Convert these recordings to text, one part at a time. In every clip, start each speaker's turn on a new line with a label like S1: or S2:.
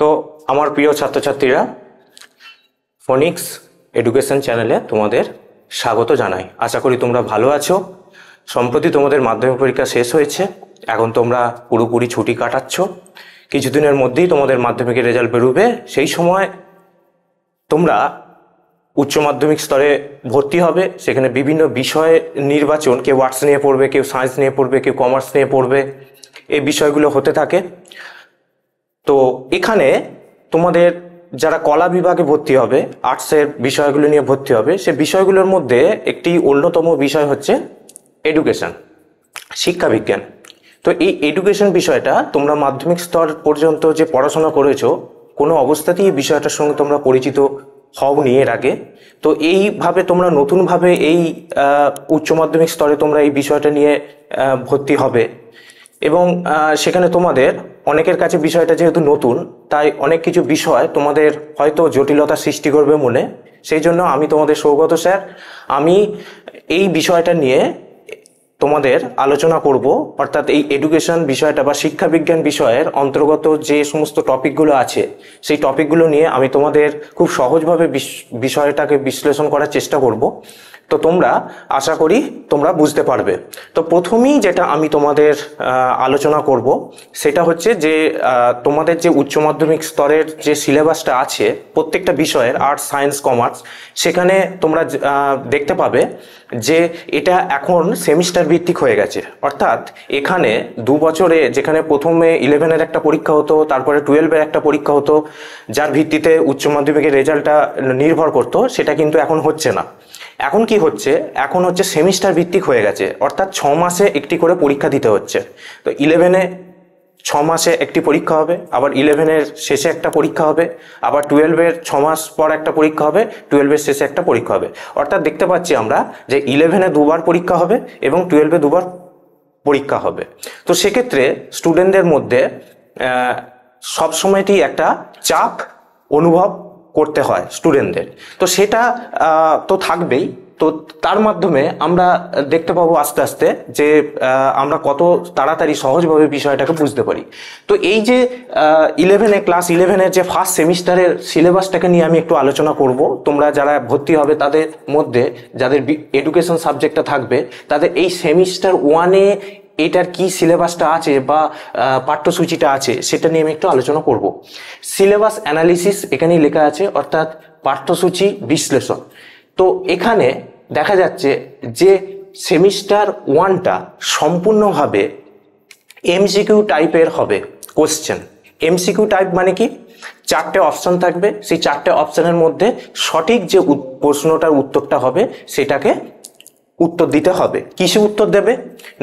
S1: তো আমার প্রিয় ছাত্রছাত্রীরা, ফোনিক্স এডুকেশন চ্যানেলে তোমাদের স্বাগত জানাই। আশা করি তোমরা ভালো আছো। সম্প্রতি তোমাদের মাধ্যমিক পরীক্ষা শেষ হয়েছে, এখন তোমরা পুরোপুরি ছুটি কাটাচ্ছ। কিছুদিনের মধ্যেই তোমাদের মাধ্যমিকের রেজাল্ট বেরোবে। সেই সময় তোমরা উচ্চ মাধ্যমিক স্তরে ভর্তি হবে। সেখানে বিভিন্ন বিষয় নির্বাচন, কেউ আর্টস নিয়ে পড়বে, কেউ সায়েন্স নিয়ে পড়বে, কেউ কমার্স নিয়ে পড়বে, এই বিষয়গুলো হতে থাকে। তো এখানে তোমাদের যারা কলা বিভাগে ভর্তি হবে, আর্টসের বিষয়গুলো নিয়ে ভর্তি হবে, সে বিষয়গুলোর মধ্যে একটি অন্যতম বিষয় হচ্ছে এডুকেশন, শিক্ষাবিজ্ঞান। তো এই এডুকেশন বিষয়টা তোমরা মাধ্যমিক স্তর পর্যন্ত যে পড়াশোনা করেছো, কোনো অবস্থাতেই এই বিষয়টার সঙ্গে তোমরা পরিচিত হওনি এর আগে। তো এইভাবে তোমরা নতুনভাবে এই উচ্চ মাধ্যমিক স্তরে তোমরা এই বিষয়টা নিয়ে ভর্তি হবে এবং সেখানে তোমাদের অনেকের কাছে বিষয়টা যেহেতু নতুন, তাই অনেক কিছু বিষয় তোমাদের হয়তো জটিলতার সৃষ্টি করবে মনে। সেই জন্য আমি তোমাদের সৌগত স্যার, আমি এই বিষয়টা নিয়ে তোমাদের আলোচনা করব। অর্থাৎ এই এডুকেশন বিষয়টা বা শিক্ষাবিজ্ঞান বিষয়ের অন্তর্গত যে সমস্ত টপিকগুলো আছে, সেই টপিকগুলো নিয়ে আমি তোমাদের খুব সহজভাবে বিষয়টাকে বিশ্লেষণ করার চেষ্টা করব। তো তোমরা আশা করি তোমরা বুঝতে পারবে। তো প্রথমেই যেটা আমি তোমাদের আলোচনা করব সেটা হচ্ছে যে তোমাদের যে উচ্চ মাধ্যমিক স্তরের যে সিলেবাসটা আছে প্রত্যেকটা বিষয়ের, আর্টস, সায়েন্স, কমার্স, সেখানে তোমরা দেখতে পাবে যে এটা এখন সেমিস্টার ভিত্তিক হয়ে গেছে। অর্থাৎ এখানে 2 বছরে, যেখানে প্রথমে 11-এর একটা পরীক্ষা হতো, তারপরে 12-এর একটা পরীক্ষা হতো, যার ভিত্তিতে উচ্চ মাধ্যমিকের রেজাল্টটা নির্ভর করতো, সেটা কিন্তু এখন হচ্ছে না। এখন কি হচ্ছে, এখন হচ্ছে সেমিস্টার ভিত্তিক হয়ে গেছে। অর্থাৎ 6 মাসে একটি করে পরীক্ষা দিতে হচ্ছে। তো 11-এ 6 মাসে একটি পরীক্ষা হবে, আবার 11-এর শেষে একটা পরীক্ষা হবে, আবার 12-এর 6 মাস পর একটা পরীক্ষা হবে, 12-এর শেষে একটা পরীক্ষা হবে। অর্থাৎ দেখতে পাচ্ছি আমরা যে 11-এ 2বার পরীক্ষা হবে এবং 12-এ 2বার পরীক্ষা হবে। তো সেক্ষেত্রে স্টুডেন্টদের মধ্যে সবসময়টি একটা চাপ অনুভব করতে হয় স্টুডেন্টদের। তো সেটা তো থাকবেই। তো তার মাধ্যমে আমরা দেখতে পাবো আস্তে আস্তে যে আমরা কত তাড়াতাড়ি সহজভাবে বিষয়টাকে বুঝতে পারি। তো এই যে 11-এ, ক্লাস 11-এর যে ফার্স্ট সেমিস্টারের সিলেবাসটাকে নিয়ে আমি একটু আলোচনা করব। তোমরা যারা ভর্তি হবে তাদের মধ্যে যাদের এডুকেশন সাবজেক্টটা থাকবে, তাদের এই সেমিস্টার 1-এ এটার কি সিলেবাসটা আছে বা পাঠ্যসূচিটা আছে সেটা নিয়ে আমি একটু আলোচনা করব। সিলেবাস অ্যানালিসিস এখানেই লেখা আছে, অর্থাৎ পাঠ্যসূচি বিশ্লেষণ। তো এখানে দেখা যাচ্ছে যে সেমিস্টার 1টা সম্পূর্ণভাবে এমসিকিউ টাইপের হবে কোশ্চেন। এমসিকিউ টাইপ মানে কি, 4টে অপশন থাকবে, সেই 4টে অপশনের মধ্যে সঠিক যে প্রশ্নটার উত্তরটা হবে সেটাকে উত্তর দিতে হবে। কিসে উত্তর দেবে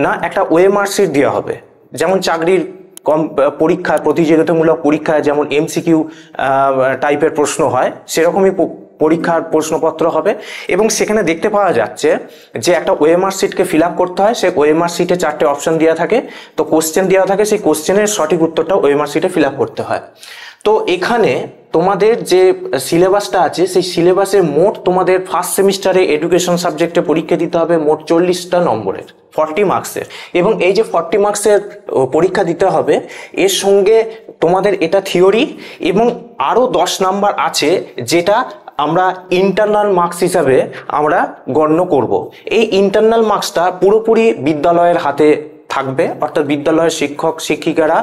S1: না, একটা ওএমআর শিট দেওয়া হবে। যেমন চাকরির পরীক্ষায়, প্রতিযোগিতামূলক পরীক্ষায় যেমন এমসিকিউ টাইপের প্রশ্ন হয়, সেরকমই পরীক্ষার প্রশ্নপত্র হবে। এবং সেখানে দেখতে পাওয়া যাচ্ছে যে একটা ওএমআর শিটকে ফিল আপ করতে হয়। সেই ওএমআর শিটে 4টে অপশন দেওয়া থাকে, তো কোশ্চেন দেওয়া থাকে, সেই কোশ্চেনের সঠিক উত্তরটা ওএমআর শিটে ফিল আপ করতে হয়। তো এখানে তোমাদের যে সিলেবাসটা আছে, সেই সিলেবাসে মোট তোমাদের ফার্স্ট সেমিস্টারে এডুকেশন সাবজেক্টে পরীক্ষা দিতে হবে মোট 40টা নম্বরের, 40 মার্কসের। এবং এই যে 40 মার্কসের পরীক্ষা দিতে হবে, এর সঙ্গে তোমাদের এটা থিওরি এবং আরও 10 নাম্বার আছে, যেটা আমরা ইন্টারনাল মার্কস হিসাবে আমরা গণ্য করব। এই ইন্টারনাল মার্কসটা পুরোপুরি বিদ্যালয়ের হাতে থাকবে। অর্থাৎ বিদ্যালয়ের শিক্ষক শিক্ষিকারা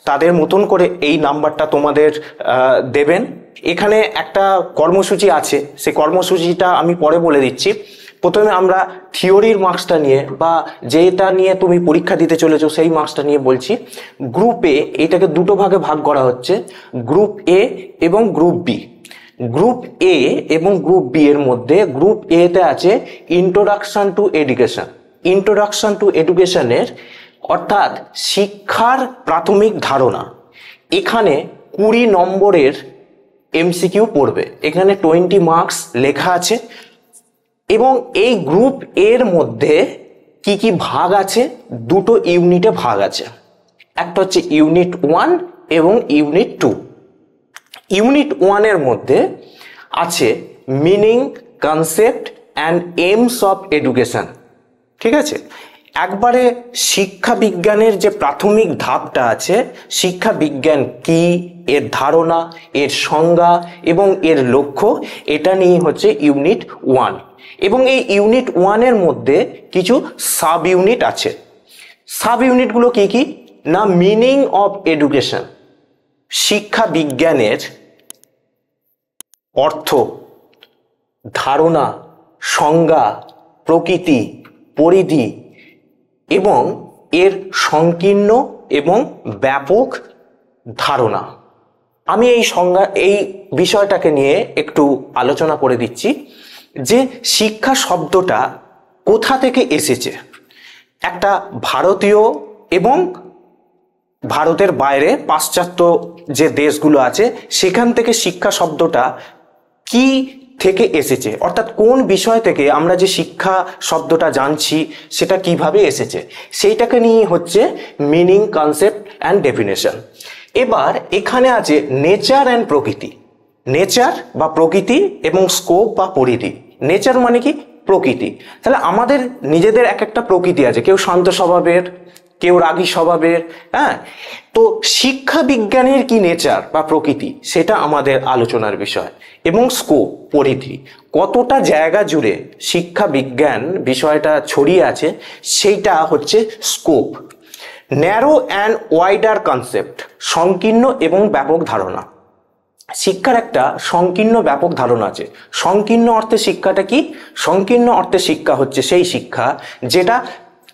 S1: তাদের মতন করে এই নাম্বারটা তোমাদের দেবেন। এখানে একটা কর্মসূচি আছে, সেই কর্মসূচিটা আমি পরে বলে দিচ্ছি। প্রথমে আমরা থিওরির মার্কসটা নিয়ে বা যেটা নিয়ে তুমি পরীক্ষা দিতে চলেছো সেই মার্কসটা নিয়ে বলছি। গ্রুপ এ এটাকে 2টো ভাগে ভাগ করা হচ্ছে, গ্রুপ এ এবং গ্রুপ বি। গ্রুপ এ এবং গ্রুপ বি এর মধ্যে গ্রুপ এ তে আছে introduction to education. Introduction to এডুকেশনের অর্থাৎ শিক্ষার প্রাথমিক ধারণা। এখানে 20 নম্বরের এমসিকিউ পড়বে। এখানে 20 মার্কস লেখা আছে। এবং এই গ্রুপ এর মধ্যে কি কি ভাগ আছে, 2টো ইউনিটে ভাগ আছে। একটা হচ্ছে ইউনিট 1 এবং ইউনিট 2। ইউনিট 1 এর মধ্যে আছে meaning, concept and aims of education. ঠিক আছে, একবারে শিক্ষা বিজ্ঞানের যে প্রাথমিক ধাপটা আছে, শিক্ষা বিজ্ঞান কি, এর ধারণা, এর সংজ্ঞা এবং এর লক্ষ্য, এটা নিয়ে হচ্ছে ইউনিট 1। এবং এই ইউনিট 1-এর মধ্যে কিছু সাব ইউনিট আছে। সাব ইউনিটগুলো কি কি না, মিনিং অফ এডুকেশন, শিক্ষা বিজ্ঞানের অর্থ, ধারণা, সংজ্ঞা, প্রকৃতি, পরিধি এবং এর সংকীর্ণ এবং ব্যাপক ধারণা। আমি এই বিষয়টাকে নিয়ে একটু আলোচনা করে দিচ্ছি যে শিক্ষা শব্দটা কোথা থেকে এসেছে। একটা ভারতীয় এবং ভারতের বাইরে পাশ্চাত্য যে দেশগুলো আছে সেখান থেকে শিক্ষা শব্দটা কি থেকে এসেছে, অর্থাৎ কোন বিষয় থেকে আমরা যে শিক্ষা শব্দটা জানছি সেটা কিভাবে এসেছে, সেইটাকে নিয়ে হচ্ছে মিনিং, কনসেপ্ট অ্যান্ড ডেফিনেশন। এবার এখানে আছে নেচার অ্যান্ড প্রকৃতি। নেচার বা প্রকৃতি এবং স্কোপ বা পরিধি। নেচার মানে কি, প্রকৃতি। তাহলে আমাদের নিজেদের এক একটা প্রকৃতি আছে, কেউ শান্ত স্বভাবের, কেউ রাগী স্বভাবের। হ্যাঁ, তো শিক্ষা বিজ্ঞানের কি নেচার বা প্রকৃতি সেটা আমাদের আলোচনার বিষয়। এবং স্কোপ, পরিধি, কতটা জায়গা জুড়ে শিক্ষা বিজ্ঞান বিষয়টা ছড়িয়ে আছে সেইটা হচ্ছে scope. Narrow and wider concept, সংকীর্ণ এবং ব্যাপক ধারণা। শিক্ষার একটা সংকীর্ণ ব্যাপক ধারণা আছে। সংকীর্ণ অর্থে শিক্ষাটা কি, সংকীর্ণ অর্থে শিক্ষা হচ্ছে সেই শিক্ষা যেটা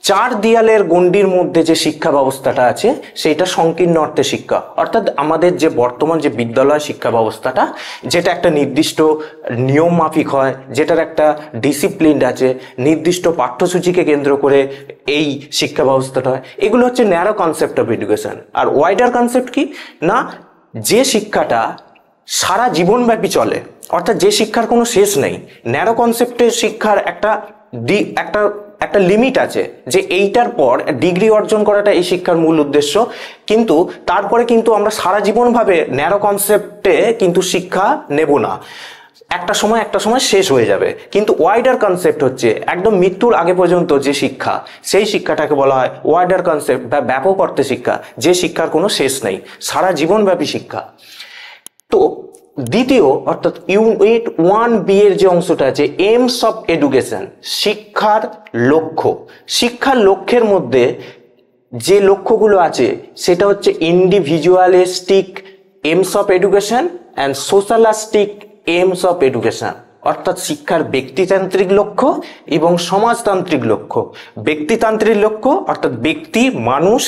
S1: চার দেয়ালের গণ্ডির মধ্যে যে শিক্ষা ব্যবস্থাটা আছে সেইটা সংকীর্ণ অর্থে শিক্ষা। অর্থাৎ আমাদের যে বর্তমান যে বিদ্যালয় শিক্ষা ব্যবস্থাটা, যেটা একটা নির্দিষ্ট নিয়ম মাফিক হয়, যেটার একটা ডিসিপ্লিন আছে, নির্দিষ্ট পাঠ্যসূচিকে কেন্দ্র করে এই শিক্ষা ব্যবস্থাটা হয়, এগুলো হচ্ছে ন্যারো কনসেপ্ট অফ এডুকেশন। আর ওয়াইডার কনসেপ্ট কি না, যে শিক্ষাটা সারা জীবনব্যাপী চলে, অর্থাৎ যে শিক্ষার কোনো শেষ নেই। ন্যারো কনসেপ্টের শিক্ষার একটা লিমিট আছে যে এইটার পর ডিগ্রি অর্জন করাটা এই শিক্ষার মূল উদ্দেশ্য, কিন্তু তারপরে কিন্তু আমরা সারা জীবনভাবে ন্যারো কনসেপ্টে কিন্তু শিক্ষা নেব না, একটা সময় শেষ হয়ে যাবে। কিন্তু ওয়াইডার কনসেপ্ট হচ্ছে একদম মৃত্যুর আগে পর্যন্ত যে শিক্ষা, সেই শিক্ষাটাকে বলা হয় ওয়াইডার কনসেপ্ট বা ব্যাপক অর্থে শিক্ষা, যে শিক্ষার কোনো শেষ নেই, সারা জীবনব্যাপী শিক্ষা। তো দ্বিতীয় অর্থাৎ ইউনিট 1B এর যে অংশটা আছে, এইমস অফ এডুকেশন, শিক্ষার লক্ষ্য। শিক্ষার লক্ষ্যের মধ্যে যে লক্ষ্যগুলো আছে সেটা হচ্ছে individualistic aims of education and socialistic aims of education, অর্থাৎ শিক্ষার ব্যক্তিতান্ত্রিক লক্ষ্য এবং সমাজতান্ত্রিক লক্ষ্য। ব্যক্তিতান্ত্রিক লক্ষ্য অর্থাৎ ব্যক্তি, মানুষ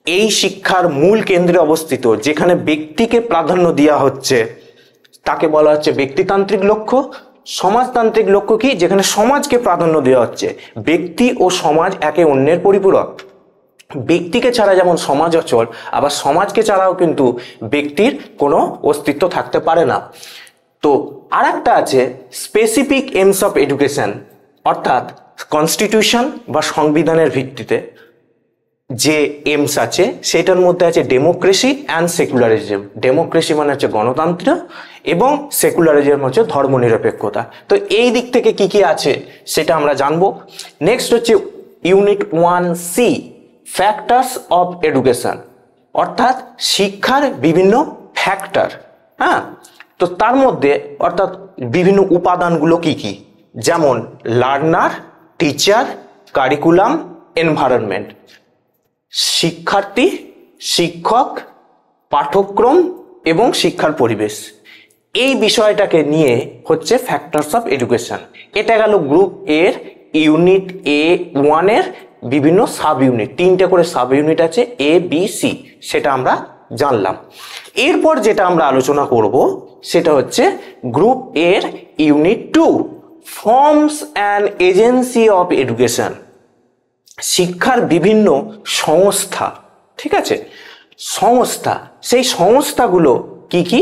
S1: এই শিক্ষার মূল কেন্দ্রে অবস্থিত, যেখানে ব্যক্তিকে প্রাধান্য দেওয়া হচ্ছে তাকে বলা হচ্ছে ব্যক্তিতান্ত্রিক লক্ষ্য। সমাজতান্ত্রিক লক্ষ্য কি, যেখানে সমাজকে প্রাধান্য দেওয়া হচ্ছে, ব্যক্তি ও সমাজ একে অন্যের পরিপূরক। ব্যক্তিকে ছাড়া যেমন সমাজ অচল, আবার সমাজকে ছাড়াও কিন্তু ব্যক্তির কোনো অস্তিত্ব থাকতে পারে না। তো আর একটা আছে স্পেসিফিক এইমস অফ এডুকেশন, অর্থাৎ কনস্টিটিউশন বা সংবিধানের ভিত্তিতে যে এইমস আছে সেটার মধ্যে আছে ডেমোক্রেসি অ্যান্ড সেকুলারিজম। ডেমোক্রেসি মানে হচ্ছে গণতন্ত্র এবং সেকুলারিজম হচ্ছে ধর্মনিরপেক্ষতা। তো এই দিক থেকে কি কি আছে সেটা আমরা জানবো। নেক্সট হচ্ছে unit 1C, factors of education, অর্থাৎ শিক্ষার বিভিন্ন ফ্যাক্টর। হ্যাঁ, তো তার মধ্যে অর্থাৎ বিভিন্ন উপাদানগুলো কি কি, যেমন লার্নার, টিচার, কারিকুলাম, এনভায়রনমেন্ট। শিক্ষার্থী, শিক্ষক, পাঠ্যক্রম এবং শিক্ষার পরিবেশ, এই বিষয়টাকে নিয়ে হচ্ছে ফ্যাক্টরস অফ এডুকেশন। এটা গেল গ্রুপ এর ইউনিট A1 এর বিভিন্ন সাব ইউনিট, 3টে করে সাব ইউনিট আছে ABC, সেটা আমরা জানলাম। এরপর যেটা আমরা আলোচনা করব সেটা হচ্ছে গ্রুপ এর unit 2, forms and agency of education, শিক্ষার বিভিন্ন সংস্থা। ঠিক আছে, সংস্থা, সেই সংস্থাগুলো কি কি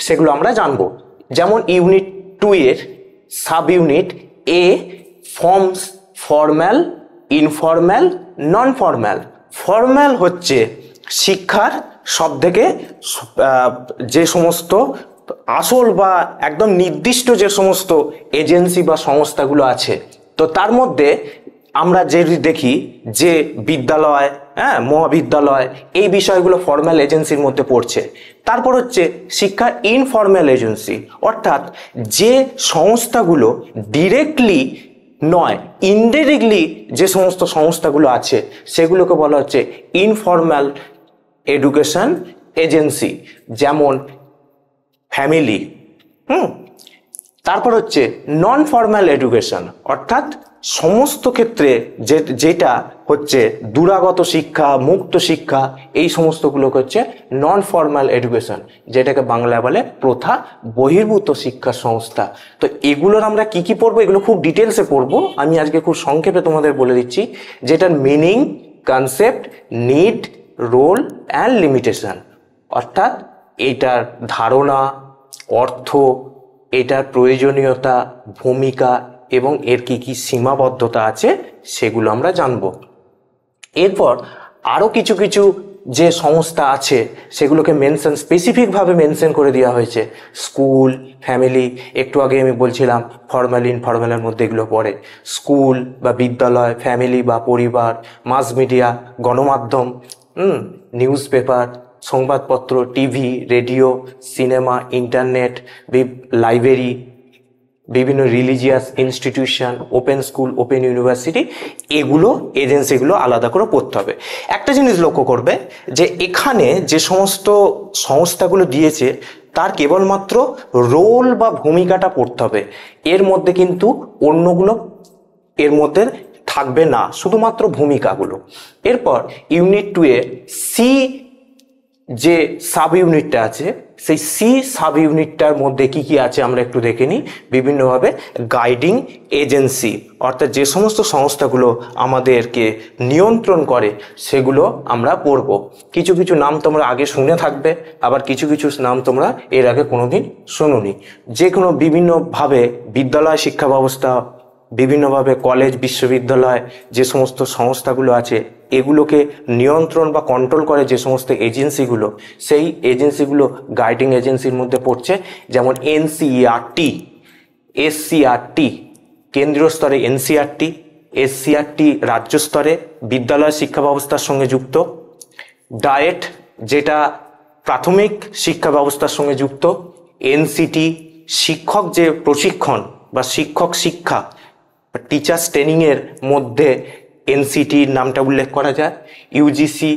S1: সেগুলো আমরা জানবো। যেমন ইউনিট 2 এর sub unit A, forms, formal, informal, non formal. Formal হচ্ছে শিক্ষার সব থেকে যে সমস্ত আসল বা একদম নির্দিষ্ট যে সমস্ত এজেন্সি বা সংস্থাগুলো আছে, তো তার মধ্যে আমরা যদি দেখি যে বিদ্যালয়, হ্যাঁ, মহাবিদ্যালয়, এই বিষয়গুলো ফর্মাল এজেন্সির মধ্যে পড়ছে। তারপর হচ্ছে শিক্ষা ইনফর্মাল এজেন্সি, অর্থাৎ যে সংস্থাগুলো ডিরেক্টলি নয়, ইনডাইরেক্টলি যে সমস্ত সংস্থাগুলো আছে সেগুলোকে বলা হচ্ছে ইনফর্মাল এডুকেশন এজেন্সি, যেমন ফ্যামিলি। তারপর হচ্ছে নন ফর্মাল এডুকেশন, অর্থাৎ সমস্ত ক্ষেত্রে যেটা হচ্ছে দূরাগত শিক্ষা, মুক্ত শিক্ষা, এই সমস্তগুলোকে হচ্ছে নন ফর্মাল এডুকেশন, যেটাকে বাংলায় বলে প্রথা বহির্ভূত শিক্ষা সংস্থা। তো এগুলোর আমরা কি কি পড়বো, এগুলো খুব ডিটেলসে পড়বো। আমি আজকে খুব সংক্ষেপে তোমাদের বলে দিচ্ছি, যেটার meaning, concept, need, role and limitation, অর্থাৎ এইটার ধারণা, অর্থ, এটার প্রয়োজনীয়তা, ভূমিকা এবং এর কি কি সীমাবদ্ধতা আছে সেগুলো আমরা জানব। এরপর আরও কিছু কিছু যে সংস্থা আছে সেগুলোকে স্পেসিফিকভাবে মেনশন করে দেওয়া হয়েছে। স্কুল, ফ্যামিলি, একটু আগে আমি বলছিলাম ফর্মাল ইনফর্মালের মধ্যে এগুলো পড়ে। স্কুল বা বিদ্যালয়, ফ্যামিলি বা পরিবার, মাস মিডিয়া, গণমাধ্যম, নিউজ পেপার, সংবাদপত্র, TV, radio, cinema, internet, library, বিভিন্ন religious institution, open school, open university, এগুলো এজেন্সিগুলো আলাদা করে পড়তে হবে। একটা জিনিস লক্ষ্য করবে যে এখানে যে সমস্ত সংস্থাগুলো দিয়েছে তার কেবলমাত্র রোল বা ভূমিকাটা পড়তে হবে, এর মধ্যে কিন্তু অন্যগুলো এর মধ্যে থাকবে না, শুধুমাত্র ভূমিকাগুলো। এরপর ইউনিট 2 এ সি যে সাব ইউনিটটা আছে, সেই সি সাব ইউনিটটার মধ্যে কি কি আছে আমরা একটু দেখে নিই। বিভিন্নভাবে গাইডিং এজেন্সি, অর্থাৎ যে সমস্ত সংস্থাগুলো আমাদেরকে নিয়ন্ত্রণ করে সেগুলো আমরা পড়ব। কিছু কিছু নাম তোমরা আগে শুনে থাকবে, আবার কিছু কিছু নাম তোমরা এর আগে কোনোদিন শোনোনি। যে কোনো বিভিন্নভাবে বিদ্যালয় শিক্ষা ব্যবস্থা, বিভিন্নভাবে কলেজ, বিশ্ববিদ্যালয়, যে সমস্ত সংস্থাগুলো আছে এগুলোকে নিয়ন্ত্রণ বা কন্ট্রোল করে যে সমস্ত এজেন্সিগুলো, সেই এজেন্সিগুলো গাইডিং এজেন্সির মধ্যে পড়ছে। যেমন এনসিইআরটি, এসসিআরটি কেন্দ্রীয় স্তরে, এনসিইআরটি, এসসিআরটি রাজ্য স্তরে বিদ্যালয় শিক্ষা ব্যবস্থার সঙ্গে যুক্ত, ডায়েট যেটা প্রাথমিক শিক্ষা ব্যবস্থার সঙ্গে যুক্ত, এনসিটি শিক্ষক যে প্রশিক্ষণ বা শিক্ষক শিক্ষা, টিচার্স ট্রেনিংয়ের মধ্যে এনসিটির নামটা উল্লেখ করা যায়। ইউজিসি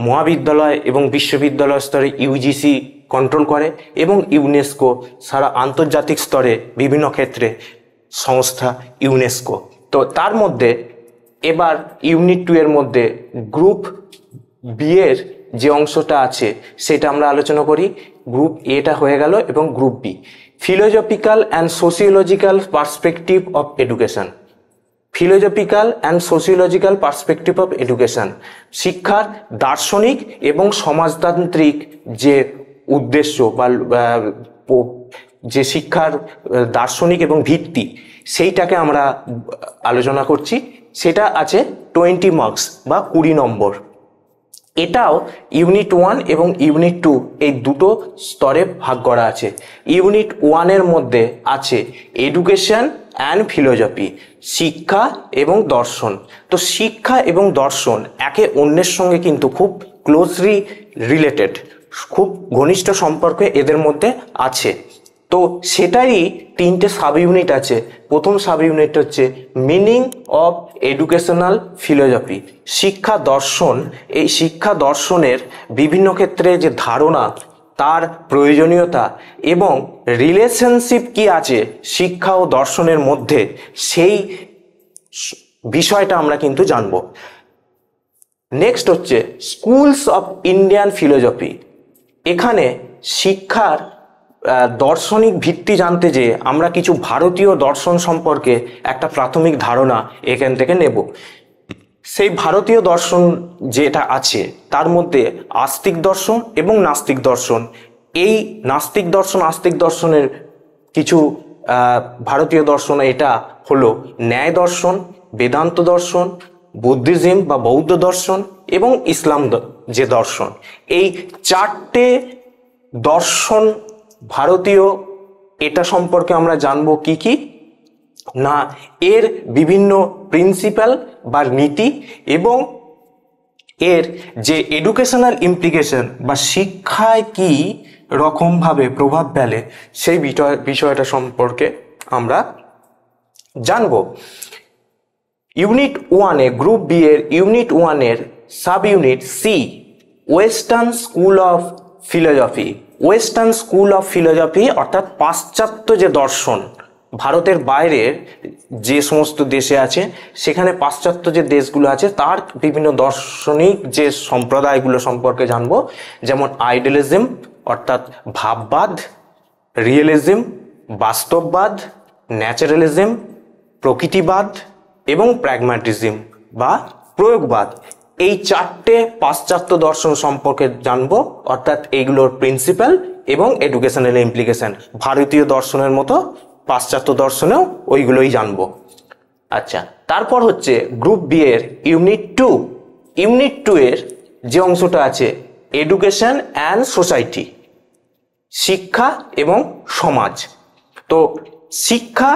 S1: মহাবিদ্যালয় এবং বিশ্ববিদ্যালয় স্তরে ইউজিসি কন্ট্রোল করে, এবং ইউনেস্কো সারা আন্তর্জাতিক স্তরে বিভিন্ন ক্ষেত্রে সংস্থা ইউনেস্কো। তো তার মধ্যে এবার ইউনিট 2 এর মধ্যে গ্রুপ বি এর যে অংশটা আছে সেটা আমরা আলোচনা করি। গ্রুপ এটা হয়ে গেল, এবং group B philosophical and sociological perspective of education. Philosophical and sociological perspective of education, শিক্ষার দার্শনিক এবং সমাজতান্ত্রিক যে উদ্দেশ্য বা যে শিক্ষার দার্শনিক এবং ভিত্তি, সেইটাকে আমরা আলোচনা করছি। সেটা আছে 20 মার্কস বা 20 নম্বর। এটাও ইউনিট 1 এবং ইউনিট 2 এই দুটো স্তরে ভাগ করা আছে। ইউনিট 1 এর মধ্যে আছে এডুকেশন অ্যান্ড ফিলোজফি, শিক্ষা এবং দর্শন। তো শিক্ষা এবং দর্শন একে অন্যের সঙ্গে কিন্তু খুব ক্লোজলি রিলেটেড, খুব ঘনিষ্ঠ সম্পর্ক এদের মধ্যে আছে। তো সেটারই 3টে সাব ইউনিট আছে। প্রথম সাব ইউনিট হচ্ছে মিনিং অফ এডুকেশনাল ফিলোজফি, শিক্ষা দর্শন। এই শিক্ষা দর্শনের বিভিন্ন ক্ষেত্রে যে ধারণা, তার প্রয়োজনীয়তা এবং রিলেশনশিপ কি আছে শিক্ষা ও দর্শনের মধ্যে, সেই বিষয়টা আমরা কিন্তু জানব। নেক্সট হচ্ছে স্কুলস অফ ইন্ডিয়ান ফিলোজফি। এখানে শিক্ষার দার্শনিক ভিত্তি জানতে যে আমরা কিছু ভারতীয় দর্শন সম্পর্কে একটা প্রাথমিক ধারণা এখান থেকে নেব। সেই ভারতীয় দর্শন যেটা আছে তার মধ্যে আস্তিক দর্শন এবং নাস্তিক দর্শন। এই নাস্তিক দর্শন, আস্তিক দর্শনের কিছু ভারতীয় দর্শন এটা হলো ন্যায় দর্শন, বেদান্ত দর্শন, বুদ্ধিজম বা বৌদ্ধ দর্শন এবং ইসলাম যে দর্শন। এই 4টে দর্শন ভারতীয়, এটা সম্পর্কে আমরা জানবো কি কি। না এর বিভিন্ন প্রিন্সিপাল বা নীতি এবং এর যে এডুকেশনাল ইমপ্লিকেশন বা শিক্ষায় কি রকমভাবে প্রভাব ফেলে সেই বিষয়টা সম্পর্কে আমরা জানব। ইউনিট 1-এ গ্রুপ বি এর ইউনিট 1-এর sub unit C western school of philosophy. Western school of philosophy অর্থাৎ পাশ্চাত্য যে দর্শন, ভারতের বাইরের যে সমস্ত দেশে আছে সেখানে পাশ্চাত্য যে দেশগুলো আছে তার বিভিন্ন দার্শনিক যে সম্প্রদায়গুলো সম্পর্কে জানবো, যেমন আইডিয়ালিজম অর্থাৎ ভাববাদ, রিয়েলিজম বাস্তববাদ, ন্যাচারালিজম প্রকৃতিবাদ এবং প্র্যাগম্যাটিজম বা প্রয়োগবাদ। এই চারটে পাশ্চাত্য দর্শন সম্পর্কে জানবো, অর্থাৎ এইগুলোর প্রিন্সিপাল এবং এডুকেশনাল ইমপ্লিকেশন। ভারতীয় দর্শনের মতো পাশ্চাত্য দর্শনেও ওইগুলোই জানবো। আচ্ছা, তারপর হচ্ছে গ্রুপ বি এর ইউনিট 2। ইউনিট 2 এর যে অংশটা আছে এডুকেশন অ্যান্ড সোসাইটি, শিক্ষা এবং সমাজ। তো শিক্ষা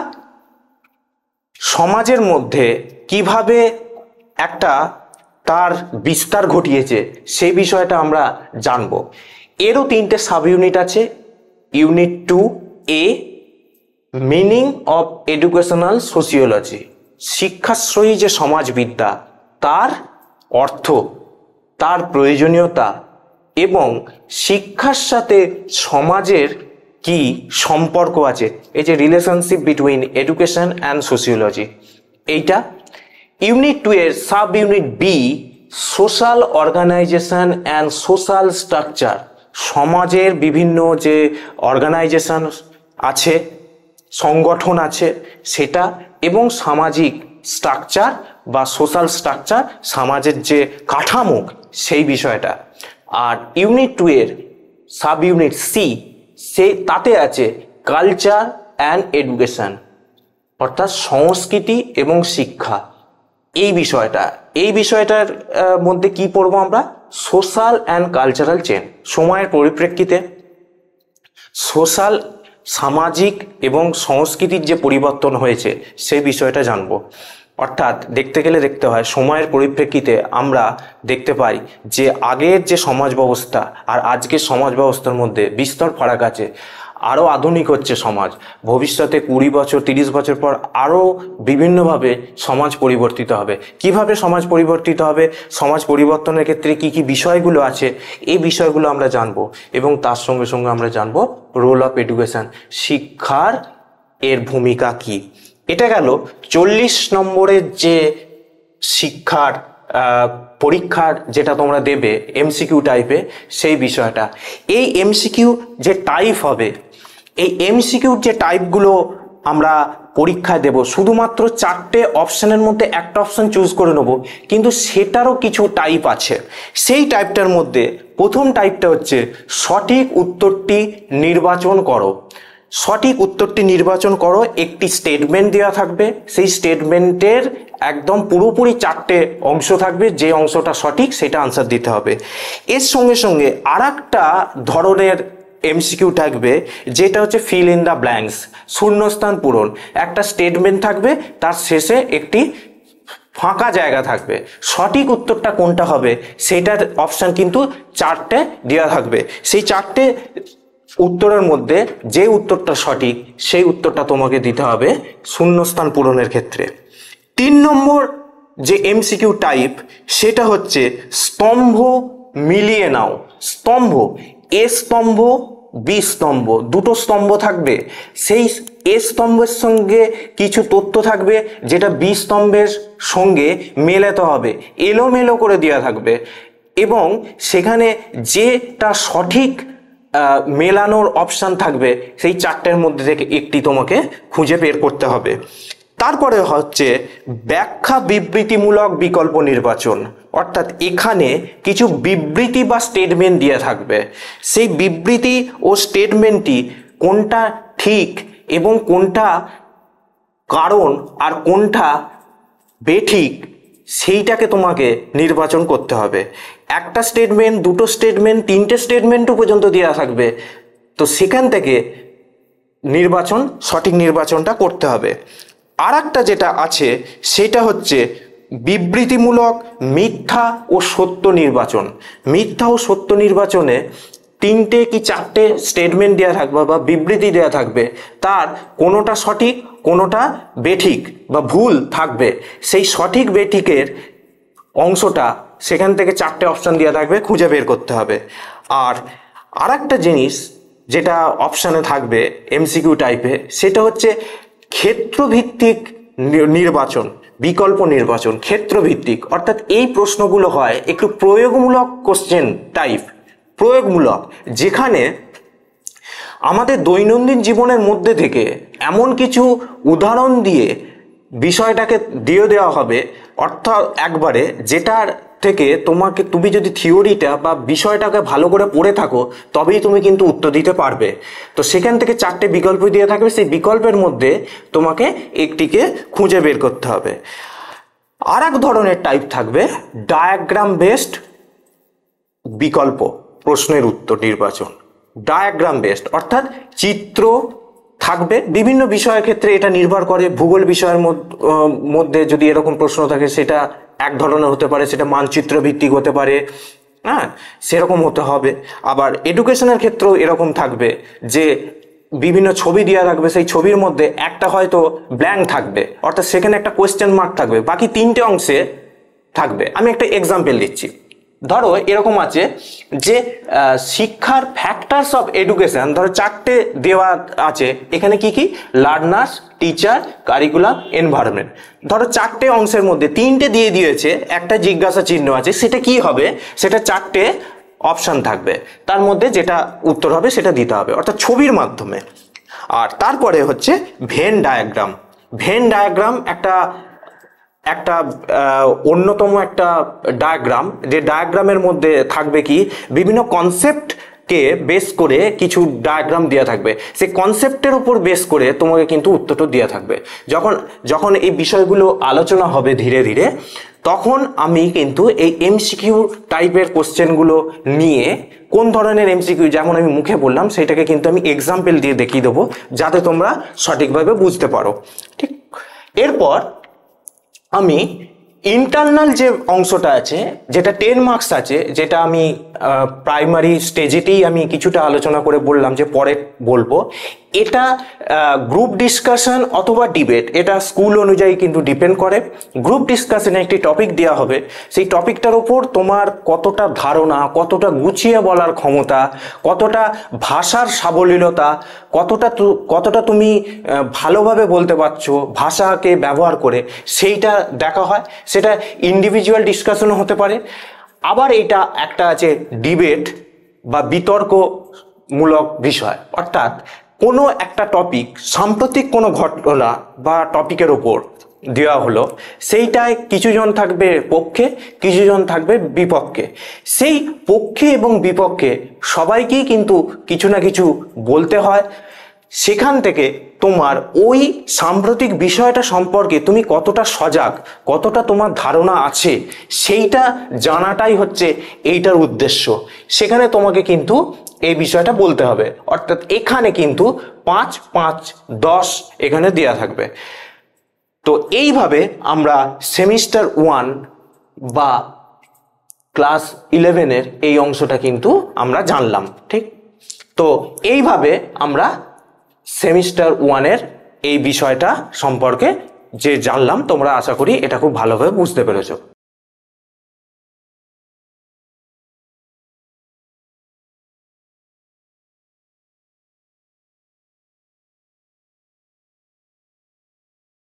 S1: সমাজের মধ্যে কিভাবে একটা তার বিস্তার ঘটিয়েছে সেই বিষয়টা আমরা জানব। এরও 3টে সাব ইউনিট আছে। Unit 2A meaning of educational sociology, শিক্ষাশ্রয়ী যে সমাজবিদ্যা তার অর্থ, তার প্রয়োজনীয়তা এবং শিক্ষার সাথে সমাজের কি সম্পর্ক আছে, এই যে relationship between education and sociology এইটা। ইউনিট 2 এর sub unit B social organisation and social structure, সমাজের বিভিন্ন যে অর্গানাইজেশন আছে, সংগঠন আছে সেটা এবং সামাজিক স্ট্রাকচার বা সোশ্যাল স্ট্রাকচার, সমাজের যে কাঠামো সেই বিষয়টা। আর ইউনিট 2 এর সাব ইউনিট সি তাতে আছে কালচার অ্যান্ড এডুকেশন অর্থাৎ সংস্কৃতি এবং শিক্ষা। এই বিষয়টার মধ্যে কি পড়বো আমরা, সোশ্যাল অ্যান্ড কালচারাল চেঞ্জ, সময়ের পরিপ্রেক্ষিতে সোশ্যাল সামাজিক এবং সংস্কৃতির যে পরিবর্তন হয়েছে সেই বিষয়টা জানবো। অর্থাৎ দেখতে গেলে দেখতে হয় সময়ের পরিপ্রেক্ষিতে আমরা দেখতে পাই যে আগের যে সমাজ ব্যবস্থা আর আজকের সমাজ ব্যবস্থার মধ্যে বিস্তর ফারাক আছে। আরও আধুনিক হচ্ছে সমাজ, ভবিষ্যতে 20 বছর 30 বছর পর আরও বিভিন্নভাবে সমাজ পরিবর্তিত হবে। কিভাবে সমাজ পরিবর্তিত হবে, সমাজ পরিবর্তনের ক্ষেত্রে কি কি বিষয়গুলো আছে এই বিষয়গুলো আমরা জানবো এবং তার সঙ্গে সঙ্গে আমরা জানবো রোল অফ এডুকেশন, শিক্ষার এর ভূমিকা কি। এটা গেল 40 নম্বরের যে শিক্ষার পরীক্ষার যেটা তোমরা দেবে এমসিকিউ টাইপে সেই বিষয়টা। এই এমসিকিউ যে টাইপ হবে, এই এমসিকিউর যে টাইপগুলো আমরা পরীক্ষায় দেব, শুধুমাত্র 4টে অপশনের মধ্যে একটা অপশন চুজ করে নেব, কিন্তু সেটারও কিছু টাইপ আছে। সেই টাইপটার মধ্যে প্রথম টাইপটা হচ্ছে সঠিক উত্তরটি নির্বাচন করো। সঠিক উত্তরটি নির্বাচন করো, একটি স্টেটমেন্ট দেওয়া থাকবে, সেই স্টেটমেন্টের একদম পুরোপুরি 4টে অংশ থাকবে, যে অংশটা সঠিক সেটা আনসার দিতে হবে। এর সঙ্গে সঙ্গে আরেকটা ধরনের এমসিকিউ থাকবে যেটা হচ্ছে ফিল ইন দ্য ব্ল্যাঙ্কস, শূন্যস্থান পূরণ। একটা স্টেটমেন্ট থাকবে, তার শেষে একটি ফাঁকা জায়গা থাকবে, সঠিক উত্তরটা কোনটা হবে সেটার অপশান কিন্তু 4টে দেওয়া থাকবে। সেই 4টে উত্তরের মধ্যে যে উত্তরটা সঠিক সেই উত্তরটা তোমাকে দিতে হবে শূন্যস্থান পূরণের ক্ষেত্রে। 3 নম্বর যে এমসিকিউ টাইপ সেটা হচ্ছে স্তম্ভ মিলিয়ে নাও। স্তম্ভ, এ স্তম্ভ বি স্তম্ভ, দুটো স্তম্ভ থাকবে, সেই এ স্তম্ভের সঙ্গে কিছু তথ্য থাকবে যেটা বি স্তম্ভের সঙ্গে মেলাতে হবে, এলোমেলো করে দেওয়া থাকবে এবং সেখানে যেটা সঠিক মেলানোর অপশান থাকবে সেই 4টের মধ্যে থেকে একটি তোমাকে খুঁজে বের করতে হবে। তারপরে হচ্ছে ব্যাখ্যা বিবৃতিমূলক বিকল্প নির্বাচন, অর্থাৎ এখানে কিছু বিবৃতি বা স্টেটমেন্ট দিয়ে থাকবে, সেই বিবৃতি ও স্টেটমেন্টটি কোনটা ঠিক এবং কোনটা কারণ আর কোনটা বেঠিক সেইটাকে তোমাকে নির্বাচন করতে হবে। একটা স্টেটমেন্ট, দুটো স্টেটমেন্ট, 3টে স্টেটমেন্টও পর্যন্ত দেওয়া থাকবে, তো সেখান থেকে সঠিক নির্বাচনটা করতে হবে। আর একটা যেটা আছে সেটা হচ্ছে বিবৃতিমূলক মিথ্যা ও সত্য নির্বাচন। মিথ্যা ও সত্য নির্বাচনে 3টে কি 4টে স্টেটমেন্ট দেওয়া থাকবে বা বিবৃতি দেওয়া থাকবে, তার কোনোটা সঠিক কোনোটা বেঠিক বা ভুল থাকবে। সেই সঠিক বেঠিকের অংশটা সেখান থেকে 4টে অপশান দেওয়া থাকবে, খুঁজে বের করতে হবে। আর একটা জিনিস যেটা অপশানে থাকবে এমসিকিউ টাইপে, সেটা হচ্ছে ক্ষেত্রভিত্তিক নির্বাচন, বিকল্প নির্বাচন ক্ষেত্রভিত্তিক। অর্থাৎ এই প্রশ্নগুলো হয় একটু প্রয়োগমূলক কোশ্চেন টাইপ, প্রয়োগমূলক, যেখানে আমাদের দৈনন্দিন জীবনের মধ্যে থেকে এমন কিছু উদাহরণ দিয়ে বিষয়টাকে দিয়ে দেওয়া হবে, অর্থাৎ একবারে যেটার থেকে তুমি যদি থিওরিটা বা বিষয়টাকে ভালো করে পড়ে থাকো তবেই তুমি কিন্তু উত্তর দিতে পারবে। তো সেখান থেকে 4টে বিকল্প দিয়ে থাকবে, সেই বিকল্পের মধ্যে তোমাকে একটিকে খুঁজে বের করতে হবে। আর এক ধরনের টাইপ থাকবে ডায়াগ্রাম বেসড বিকল্প প্রশ্নের উত্তর নির্বাচন। ডায়াগ্রাম বেসড অর্থাৎ চিত্র থাকবে, বিভিন্ন বিষয়ের ক্ষেত্রে এটা নির্ভর করে। ভূগোল বিষয়ের মধ্যে যদি এরকম প্রশ্ন থাকে সেটা এক ধরনের হতে পারে, সেটা মানচিত্র ভিত্তিক হতে পারে, হ্যাঁ সেরকম হতে হবে। আবার এডুকেশনের ক্ষেত্রেও এরকম থাকবে যে বিভিন্ন ছবি দেওয়া থাকবে, সেই ছবির মধ্যে একটা হয়তো ব্ল্যাঙ্ক থাকবে, অর্থাৎ সেখানে একটা কোয়েশ্চেন মার্ক থাকবে, বাকি 3টে অংশে থাকবে। আমি একটা এক্সাম্পল দিচ্ছি। ধরো এরকম আছে যে শিক্ষার ফ্যাক্টরস অফ এডুকেশন, ধরো 4টে দেওয়া আছে এখানে, কি কি? Learners, teacher, curriculum, environment. ধরো 4টে অংশের মধ্যে 3টে দিয়ে দিয়েছে, একটা জিজ্ঞাসা চিহ্ন আছে, সেটা কি হবে? সেটা 4টে অপশান থাকবে, তার মধ্যে যেটা উত্তর হবে সেটা দিতে হবে, অর্থাৎ ছবির মাধ্যমে। আর তারপরে হচ্ছে ভেন ডায়াগ্রাম। ভেন ডায়াগ্রাম একটা অন্যতম একটা ডায়াগ্রাম, যে ডায়াগ্রামের মধ্যে থাকবে কি বিভিন্ন কনসেপ্টকে বেস করে কিছু ডায়াগ্রাম দেওয়া থাকবে, সেই কনসেপ্টের উপর বেস করে তোমাকে কিন্তু উত্তরটা দেওয়া থাকবে। যখন এই বিষয়গুলো আলোচনা হবে ধীরে ধীরে, তখন আমি কিন্তু এই এমসিকিউ টাইপের কোশ্চেনগুলো নিয়ে কোন ধরনের এমসিকিউ, যেমন আমি মুখে বললাম সেটাকে কিন্তু আমি এক্সাম্পল দিয়ে দেখিয়ে দেবো, যাতে তোমরা সঠিকভাবে বুঝতে পারো। ঠিক, এরপর আমি ইন্টারনাল যে অংশটা আছে, যেটা 10 মার্কস আছে, যেটা আমি প্রাইমারি স্টেজেতেই আমি কিছুটা আলোচনা করে বললাম যে পরে বলবো, এটা গ্রুপ ডিসকাশন অথবা ডিবেট, এটা স্কুল অনুযায়ী কিন্তু ডিপেন্ড করে। গ্রুপ ডিসকাশনে একটি টপিক দেওয়া হবে, সেই টপিকটার উপর তোমার কতটা ধারণা, কতটা গুছিয়ে বলার ক্ষমতা, কতটা ভাষার সাবলীলতা, কতটা তুমি ভালোভাবে বলতে পারছো ভাষাকে ব্যবহার করে, সেইটা দেখা হয়। সেটা ইন্ডিভিজুয়াল ডিসকাশনও হতে পারে। আবার এটা একটা আছে ডিবেট বা বিতর্কমূলক বিষয়, অর্থাৎ কোনো একটা টপিক, সাম্প্রতিক কোনো ঘটনা বা টপিকের ওপর দেওয়া হলো, সেইটায় কিছুজন থাকবে পক্ষে, কিছুজন থাকবে বিপক্ষে। সেই পক্ষে এবং বিপক্ষে সবাইকেই কিন্তু কিছু না কিছু বলতে হয়। সেখান থেকে তোমার ওই সাম্প্রতিক বিষয়টা সম্পর্কে তুমি কতটা সজাগ, কতটা তোমার ধারণা আছে, সেইটা জানাটাই হচ্ছে এইটার উদ্দেশ্য। সেখানে তোমাকে কিন্তু এই বিষয়টা বলতে হবে, অর্থাৎ এখানে কিন্তু 5, 5, 10 এখানে দেওয়া থাকবে। তো এইভাবে আমরা সেমিস্টার 1 বা ক্লাস 11-এর এই অংশটা কিন্তু আমরা জানলাম। ঠিক, তো এইভাবে আমরা সেমিস্টার 1-এর এই বিষয়টা সম্পর্কে যে জানলাম, তোমরা আশা করি এটা খুব ভালোভাবে বুঝতে পেরেছো।